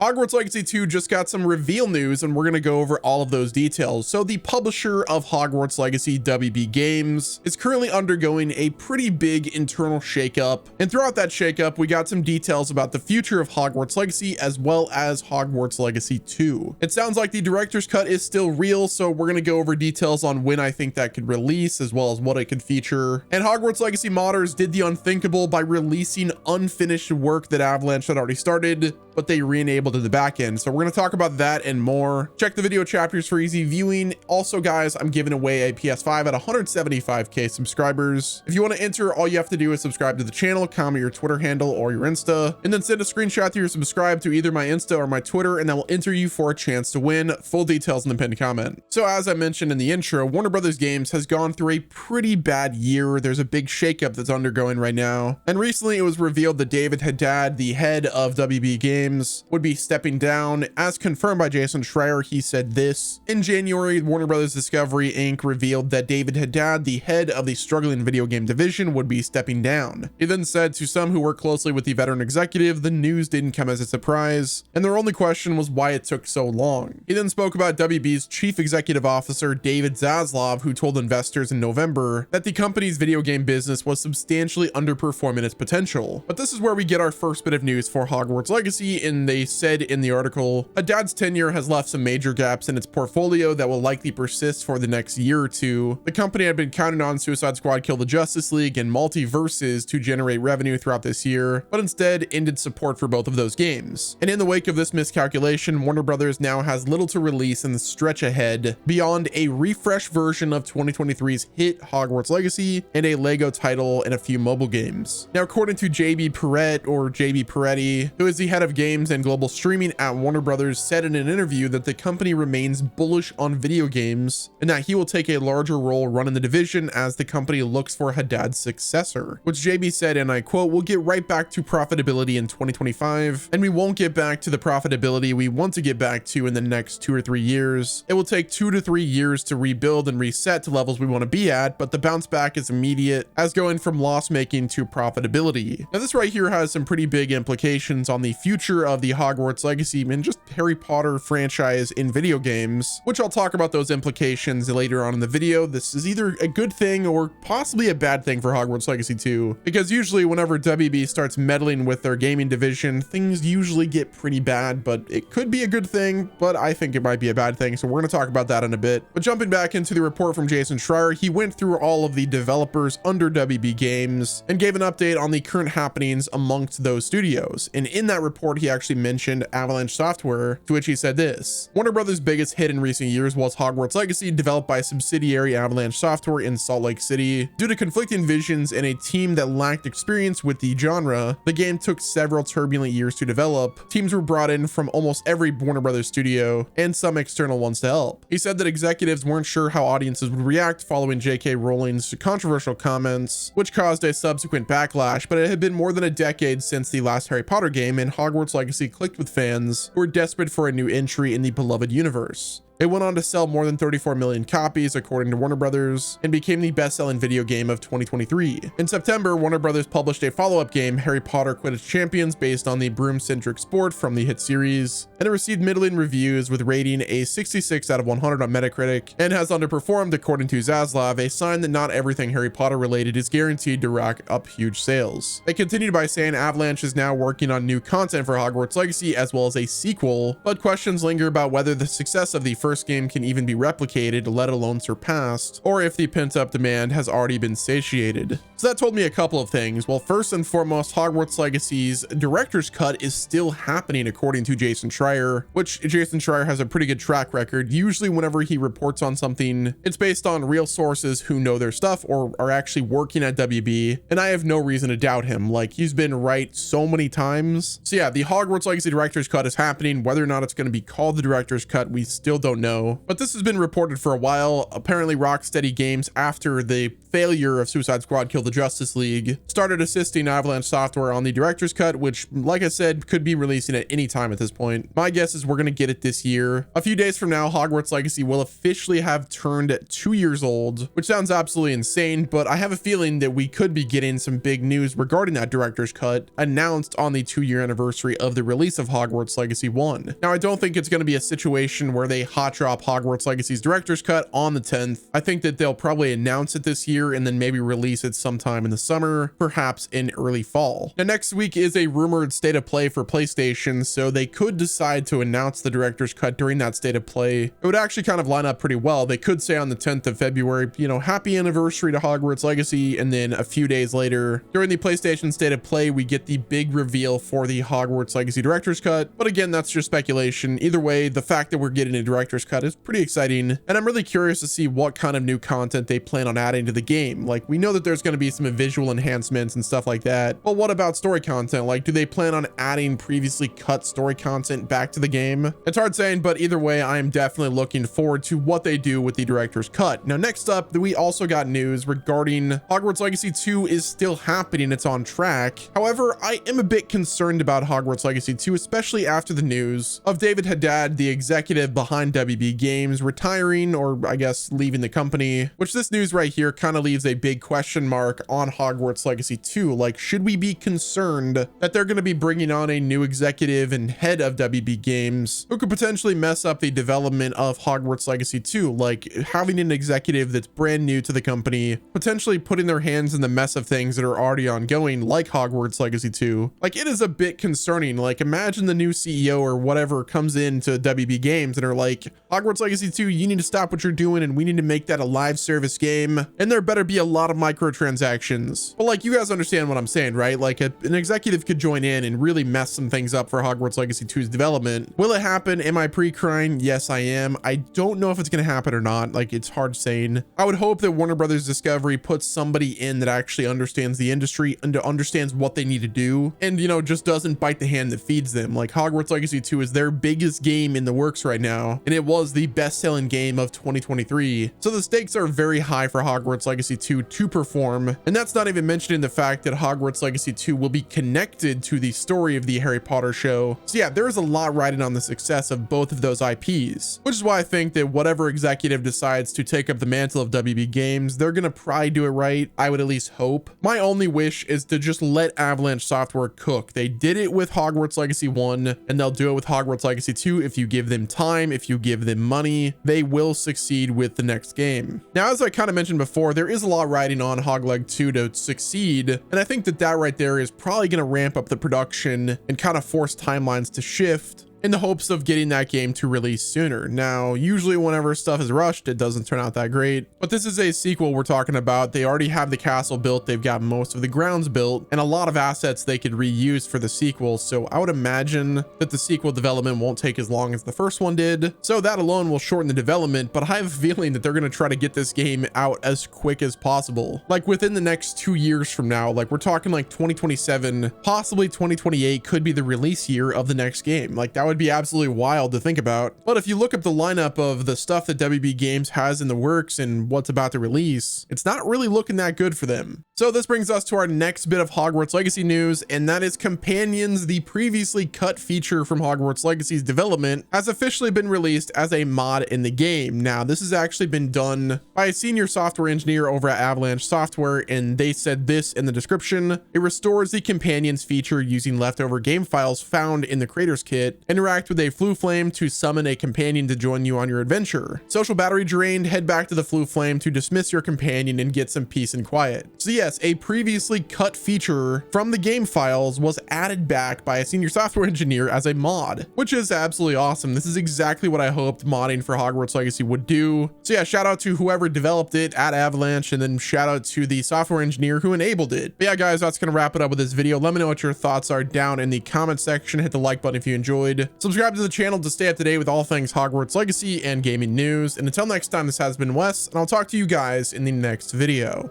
Hogwarts Legacy 2 just got some reveal news, and we're going to go over all of those details. So the publisher of Hogwarts Legacy, WB Games, is currently undergoing a pretty big internal shakeup. And throughout that shakeup, we got some details about the future of Hogwarts Legacy as well as Hogwarts Legacy 2. It sounds like the director's cut is still real, so we're going to go over details on when I think that could release as well as what it could feature. And Hogwarts Legacy modders did the unthinkable by releasing unfinished work that Avalanche had already started, but they re-enabled in the back end. So we're going to talk about that and more. Check the video chapters for easy viewing. Also, guys, I'm giving away a PS5 at 175k subscribers. If you want to enter, all you have to do is subscribe to the channel, comment your Twitter handle or your Insta, and then send a screenshot that you're subscribed to either my Insta or my Twitter, and that will enter you for a chance to win. Full details in the pinned comment. So as I mentioned in the intro, Warner Brothers Games has gone through a pretty bad year. There's a big shakeup that's undergoing right now. And recently it was revealed that David Haddad, the head of WB Games, would be stepping down. As confirmed by Jason Schreier, he said this: in January, Warner Brothers Discovery Inc. revealed that David Haddad, the head of the struggling video game division, would be stepping down. He then said to some who work closely with the veteran executive, the news didn't come as a surprise, and their only question was why it took so long. He then spoke about WB's chief executive officer, David Zaslav, who told investors in November that the company's video game business was substantially underperforming its potential. But this is where we get our first bit of news for Hogwarts Legacy, and they said in the article, Haddad's tenure has left some major gaps in its portfolio that will likely persist for the next year or two. The company had been counting on Suicide Squad Kill the Justice League and Multiverses to generate revenue throughout this year, but instead ended support for both of those games. And in the wake of this miscalculation, Warner Brothers now has little to release in the stretch ahead beyond a refreshed version of 2023's hit Hogwarts Legacy and a Lego title and a few mobile games. Now, according to JB Peretti, who is the head of games and global streaming at Warner Brothers, said in an interview that the company remains bullish on video games and that he will take a larger role running the division as the company looks for Haddad's successor, which JB said, and I quote, "We'll get right back to profitability in 2025, and we won't get back to the profitability we want to get back to in the next 2 or 3 years. It will take 2 to 3 years to rebuild and reset to levels we want to be at, but the bounce back is immediate, as going from loss making to profitability." Now this right here has some pretty big implications on the future of the Hogwarts Legacy and just Harry Potter franchise in video games, which I'll talk about those implications later on in the video. This is either a good thing or possibly a bad thing for Hogwarts Legacy 2, because usually whenever WB starts meddling with their gaming division, things usually get pretty bad, but it could be a good thing, but I think it might be a bad thing, so we're going to talk about that in a bit. But jumping back into the report from Jason Schreier, he went through all of the developers under WB Games and gave an update on the current happenings amongst those studios. And in that report, he actually mentioned Avalanche Software, to which he said this: Warner Brothers' biggest hit in recent years was Hogwarts Legacy, developed by subsidiary Avalanche Software in Salt Lake City. Due to conflicting visions and a team that lacked experience with the genre, the game took several turbulent years to develop. Teams were brought in from almost every Warner Brothers studio and some external ones to help. He said that executives weren't sure how audiences would react following J.K. Rowling's controversial comments, which caused a subsequent backlash, but it had been more than a decade since the last Harry Potter game, and Hogwarts Legacy clicked with fans who were desperate for a new entry in the beloved universe. It went on to sell more than 34 million copies, according to Warner Brothers, and became the best-selling video game of 2023. In September, Warner Brothers published a follow-up game, Harry Potter Quidditch Champions, based on the broom-centric sport from the hit series, and it received middling reviews with rating a 66 out of 100 on Metacritic, and has underperformed, according to Zaslav, a sign that not everything Harry Potter related is guaranteed to rack up huge sales. They continued by saying Avalanche is now working on new content for Hogwarts Legacy as well as a sequel, but questions linger about whether the success of the first game can even be replicated, let alone surpassed, or if the pent-up demand has already been satiated. So that told me a couple of things. Well, first and foremost, Hogwarts Legacy's director's cut is still happening, according to Jason Schreier, which Jason Schreier has a pretty good track record. Usually whenever he reports on something, it's based on real sources who know their stuff or are actually working at WB, and I have no reason to doubt him. Like, he's been right so many times. So yeah, the Hogwarts Legacy director's cut is happening. Whether or not it's going to be called the director's cut, we still don't don't know. But this has been reported for a while. Apparently Rocksteady Games, after the failure of Suicide Squad Kill the Justice League, started assisting Avalanche Software on the director's cut, which, like I said, could be releasing at any time at this point. My guess is we're going to get it this year. A few days from now, Hogwarts Legacy will officially have turned 2 years old, which sounds absolutely insane, but I have a feeling that we could be getting some big news regarding that director's cut announced on the 2-year anniversary of the release of Hogwarts Legacy 1. Now, I don't think it's going to be a situation where they hot drop Hogwarts Legacy's director's cut on the 10th. I think that they'll probably announce it this year and then maybe release it sometime in the summer, perhaps in early fall. Now, next week is a rumored state of play for PlayStation, so they could decide to announce the director's cut during that state of play. It would actually kind of line up pretty well. They could say on the 10th of February, you know, happy anniversary to Hogwarts Legacy, and then a few days later, during the PlayStation state of play, we get the big reveal for the Hogwarts Legacy director's cut. But again, that's just speculation. Either way, the fact that we're getting a director's cut is pretty exciting, and I'm really curious to see what kind of new content they plan on adding to the game. Like, we know that there's going to be some visual enhancements and stuff like that, but what about story content? Like, do they plan on adding previously cut story content back to the game? It's hard saying, but either way, I am definitely looking forward to what they do with the director's cut. Now, next up, we also got news regarding Hogwarts Legacy 2 is still happening. It's on track. However, I am a bit concerned about Hogwarts Legacy 2, especially after the news of David Haddad, the executive behind WB Games, retiring, or I guess leaving the company, which this news right here kind of leaves a big question mark on Hogwarts Legacy 2. Like, should we be concerned that they're going to be bringing on a new executive and head of WB Games who could potentially mess up the development of Hogwarts Legacy 2? Like, having an executive that's brand new to the company, potentially putting their hands in the mess of things that are already ongoing, like Hogwarts Legacy 2. Like, it is a bit concerning. Like, imagine the new CEO or whatever comes into WB Games and are like, Hogwarts Legacy 2, you need to stop what you're doing and we need to make that a live service game, and there better be a lot of microtransactions. But like, you guys understand what I'm saying, right? Like, an executive could join in and really mess some things up for Hogwarts Legacy 2's development. Will it happen? Am I pre-crying? Yes, I am. I don't know if it's going to happen or not. Like, it's hard saying. I would hope that Warner Brothers Discovery puts somebody in that actually understands the industry and understands what they need to do, and, you know, just doesn't bite the hand that feeds them. Like, Hogwarts Legacy 2 is their biggest game in the works right now, and it was the best-selling game of 2023. So the stakes are very high for Hogwarts Legacy 2 to perform, and that's not even mentioning the fact that Hogwarts Legacy 2 will be connected to the story of the Harry Potter show. So yeah, there is a lot riding on the success of both of those IPs, which is why I think that whatever executive decides to take up the mantle of WB Games, they're gonna probably do it right. I would at least hope. My only wish is to just let Avalanche Software cook. They did it with Hogwarts Legacy 1, and they'll do it with Hogwarts Legacy 2. If you give them time, if you give them money, they will succeed with the next game. Now, as I kind of mentioned before, there is a lot riding on Hogleg 2 to succeed, and I think that that right there is probably going to ramp up the production and kind of force timelines to shift in the hopes of getting that game to release sooner. Now, usually whenever stuff is rushed, it doesn't turn out that great, but this is a sequel we're talking about. They already have the castle built, they've got most of the grounds built, and a lot of assets they could reuse for the sequel. So I would imagine that the sequel development won't take as long as the first one did. So that alone will shorten the development, but I have a feeling that they're going to try to get this game out as quick as possible. Like, within the next 2 years from now, like, we're talking like 2027, possibly 2028 could be the release year of the next game. Like, that would be absolutely wild to think about. But if you look up the lineup of the stuff that WB Games has in the works and what's about to release, it's not really looking that good for them. So this brings us to our next bit of Hogwarts Legacy news, and that is Companions, the previously cut feature from Hogwarts Legacy's development, has officially been released as a mod in the game. Now, this has actually been done by a senior software engineer over at Avalanche Software, and they said this in the description: it restores the Companions feature using leftover game files found in the creator's kit. Interact with a Floo Flame to summon a companion to join you on your adventure. Social battery drained, head back to the Floo Flame to dismiss your companion and get some peace and quiet. So yes, a previously cut feature from the game files was added back by a senior software engineer as a mod, which is absolutely awesome. This is exactly what I hoped modding for Hogwarts Legacy would do. So yeah, shout out to whoever developed it at Avalanche, and then shout out to the software engineer who enabled it. But yeah, guys, that's gonna wrap it up with this video. Let me know what your thoughts are down in the comment section. Hit the like button if you enjoyed. Subscribe to the channel to stay up to date with all things Hogwarts Legacy and gaming news. And until next time, this has been Wes, and I'll talk to you guys in the next video.